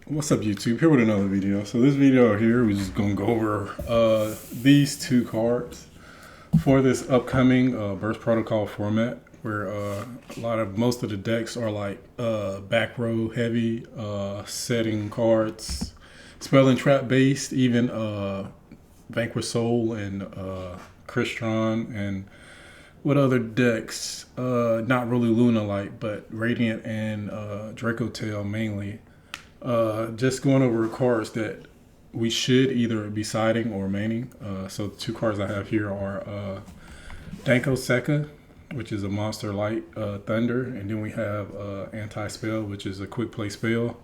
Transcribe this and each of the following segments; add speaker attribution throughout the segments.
Speaker 1: What's up, YouTube? Here with another video. So this video here, we're just gonna go over these two cards for this upcoming Burst Protocol format, where most of the decks are like back row heavy, setting cards, spell and trap based, even Vanquish Soul and Crystron and what other decks? Not really Luna Light, but Radiant and Draco Tail mainly. Just going over cards that we should either be siding or maining. So the two cards I have here are Danko Sekka, which is a monster light thunder, and then we have Anti-Spell, which is a quick play spell.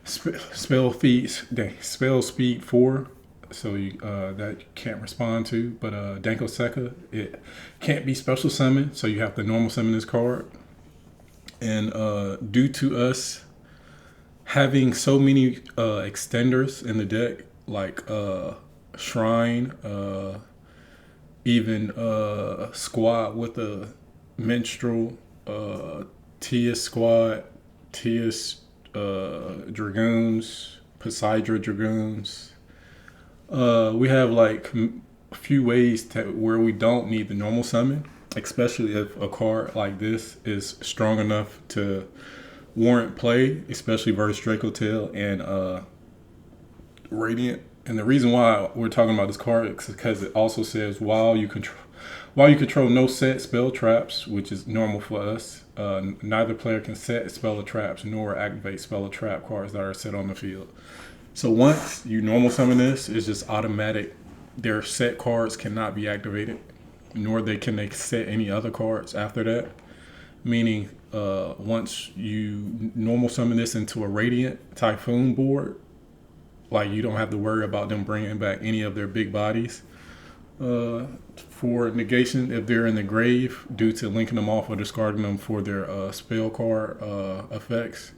Speaker 1: Spell speed 4, so that you can't respond to. But Danko Sekka, it can't be special summoned, so you have to normal summon this card. And due to us having so many extenders in the deck, like Shrine, even Squad with a Minstrel, Tia's Squad, Tia's Dragoons, Poseidra Dragoons. We have like a few ways where we don't need the normal summon, especially if a card like this is strong enough to warrant play, especially versus Draco Tail and Radiant. And the reason why we're talking about this card is because it also says while you control no set spell traps, which is normal for us, neither player can set spell or traps nor activate spell or trap cards that are set on the field. So once you normal summon this, it's just automatic. Their set cards cannot be activated, nor can they set any other cards after that. Meaning, once you normal summon this into a Radiant Typhoon board, like you don't have to worry about them bringing back any of their big bodies for negation if they're in the grave due to linking them off or discarding them for their spell card effects.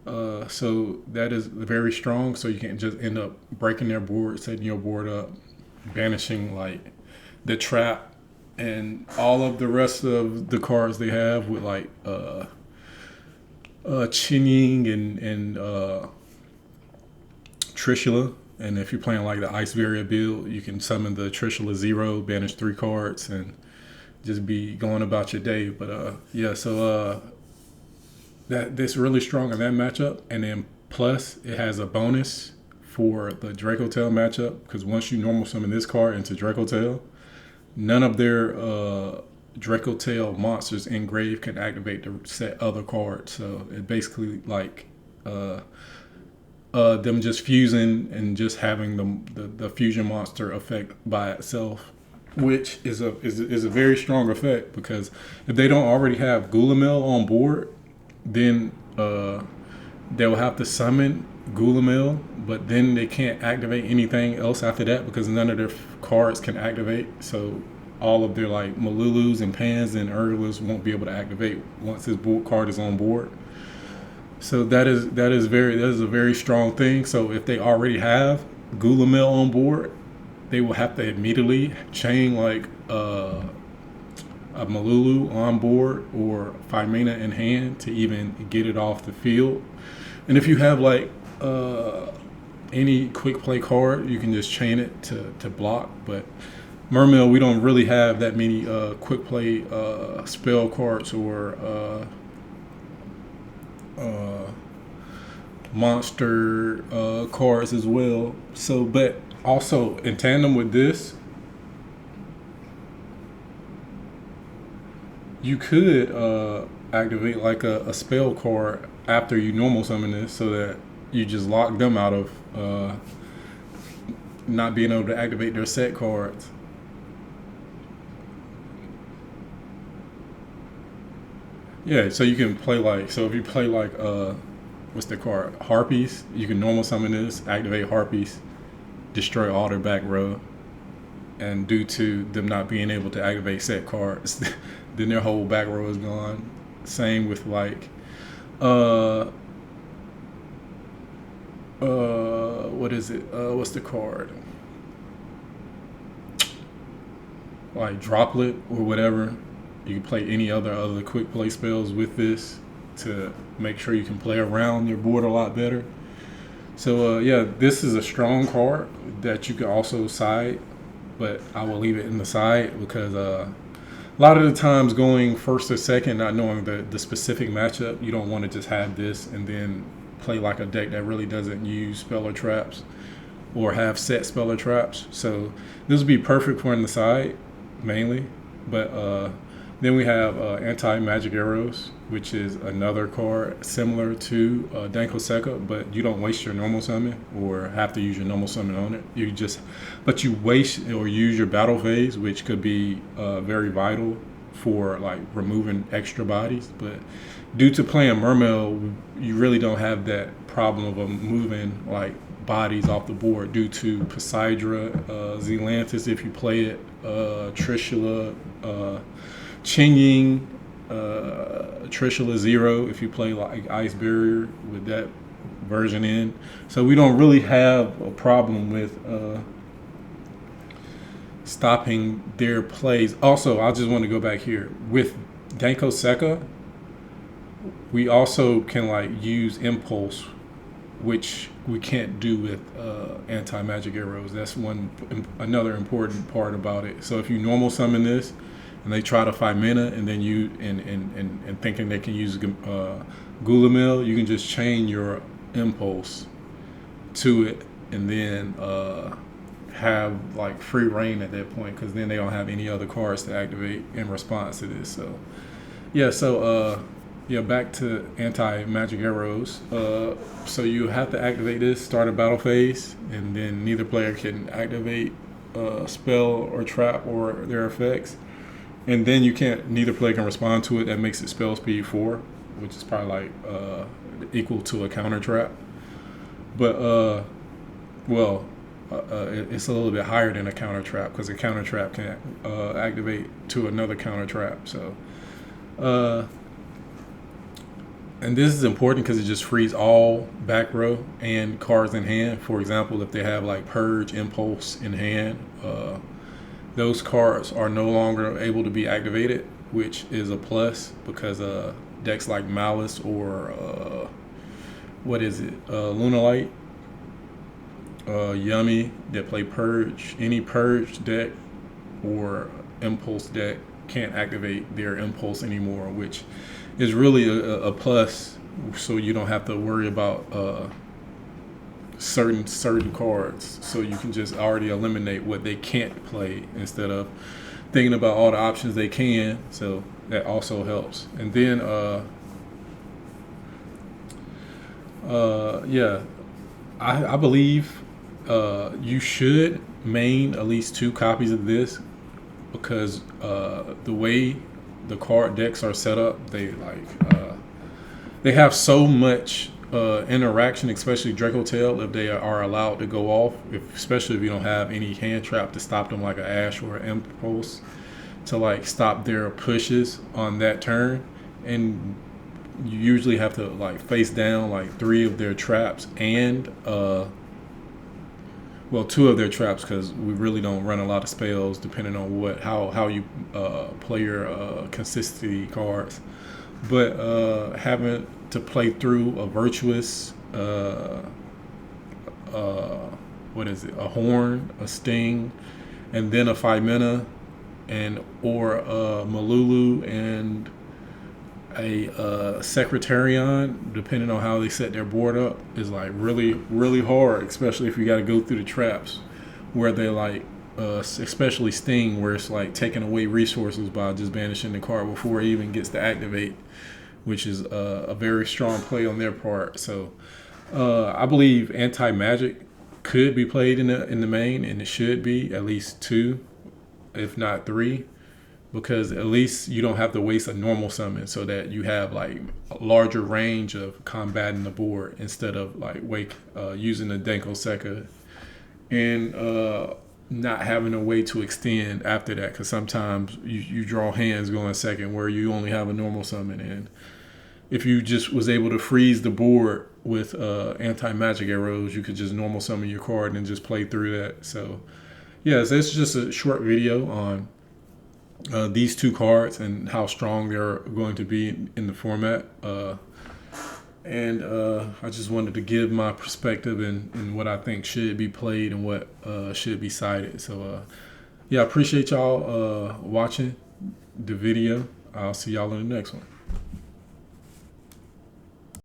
Speaker 1: So that is very strong. So you can't just end up breaking their board, setting your board up, banishing like the trap and all of the rest of the cards they have with like Chinning and Trishula. And if you're playing like the Ice Barrier build, you can summon the Trishula 0, banish 3 cards, and just be going about your day. But yeah, so that's really strong in that matchup. And then plus it has a bonus for the Draco Tail matchup, because once you normal summon this card into Draco Tail, none of their Draco Tail monsters in grave can activate to set other cards. So it basically like them just fusing and just having the fusion monster effect by itself, which is a very strong effect, because if they don't already have Gulamel on board, then they will have to summon Gulamel, but then they can't activate anything else after that because none of their cards can activate. So all of their like Malulus and Pans and Urglas won't be able to activate once his board card is on board. So that is a very strong thing. So if they already have Gulamel on board, they will have to immediately chain like a Malulu on board or Phimena in hand to even get it off the field. And if you have like any quick play card, you can just chain it to block. But Mermail, we don't really have that many quick play spell cards or monster cards as well. So, but also in tandem with this, you could activate like a spell card after you normal summon this, so that you just lock them out of not being able to activate their set cards. Yeah, so you can play like, so if you play like what's the card? Harpies, you can normal summon this, activate Harpies, destroy all their back row. And due to them not being able to activate set cards, then their whole back row is gone. Same with like what is it? What's the card? Like Droplet or whatever. You can play any other quick play spells with this to make sure you can play around your board a lot better. So yeah, this is a strong card that you can also side, but I will leave it in the side because a lot of the times going first or second, not knowing the specific matchup, you don't want to just have this and then play like a deck that really doesn't use speller traps or have set speller traps. So this would be perfect for in the side mainly. But then we have anti-magic arrows, which is another card similar to Danko Seka, but you don't waste your normal summon or have to use your normal summon on it. But you waste or use your battle phase, which could be very vital for like removing extra bodies. But due to playing Mermail, you really don't have that problem of moving like bodies off the board due to Poseidra, Zelantis if you play it, Trishula, Chinging, Trishula Zero if you play like Ice Barrier with that version in. So we don't really have a problem with stopping their plays. Also, I just want to go back here with Danko Seka. We also can like use Impulse, which we can't do with anti-magic arrows. That's another important part about it. So if you normal summon this and they try to 5 mana and then you and thinking they can use Gulamil, you can just chain your Impulse to it and then have like free reign at that point, because then they don't have any other cards to activate in response to this. So yeah, back to anti-magic arrows. So you have to activate this, start a battle phase, and then neither player can activate spell or trap or their effects. And then neither player can respond to it. That makes it spell speed 4, which is probably like equal to a counter trap. But it's a little bit higher than a counter trap because a counter trap can activate to another counter trap. So. And this is important because it just frees all back row and cards in hand. For example, if they have like Purge, Impulse in hand, those cards are no longer able to be activated, which is a plus because decks like Malice or Lunalight, Yummy that play Purge, any Purge deck or Impulse deck can't activate their Impulse anymore, which is really a plus, so you don't have to worry about certain cards. So you can just already eliminate what they can't play instead of thinking about all the options they can. So that also helps. And then yeah, I believe you should main at least 2 copies of this because the way the card decks are set up, they have so much interaction, especially Draco Tail, if they are allowed to go off, especially if you don't have any hand trap to stop them like an Ash or an Impulse to like stop their pushes on that turn. And you usually have to like face down like 3 of their traps and 2 of their traps, because we really don't run a lot of spells depending on how you play your consistency cards. But having to play through a Virtuous, a Horn, a Sting, and then a 5 mana, or a Malulu and a Secretarian, depending on how they set their board up, is like really, really hard, especially if you got to go through the traps where they like, especially Sting, where it's like taking away resources by just banishing the card before it even gets to activate, which is a very strong play on their part. So I believe anti-magic could be played in the main, and it should be at least 2, if not 3. Because at least you don't have to waste a normal summon, so that you have like a larger range of combating the board instead of like using the Danko Seka and not having a way to extend after that. Because sometimes you draw hands going second where you only have a normal summon, and if you just was able to freeze the board with anti-magic arrows, you could just normal summon your card and just play through that. So yes, that's just a short video on these 2 cards and how strong they're going to be in the format. and I just wanted to give my perspective and what I think should be played and what should be cited. So yeah, I appreciate y'all watching the video. I'll see y'all in the next one.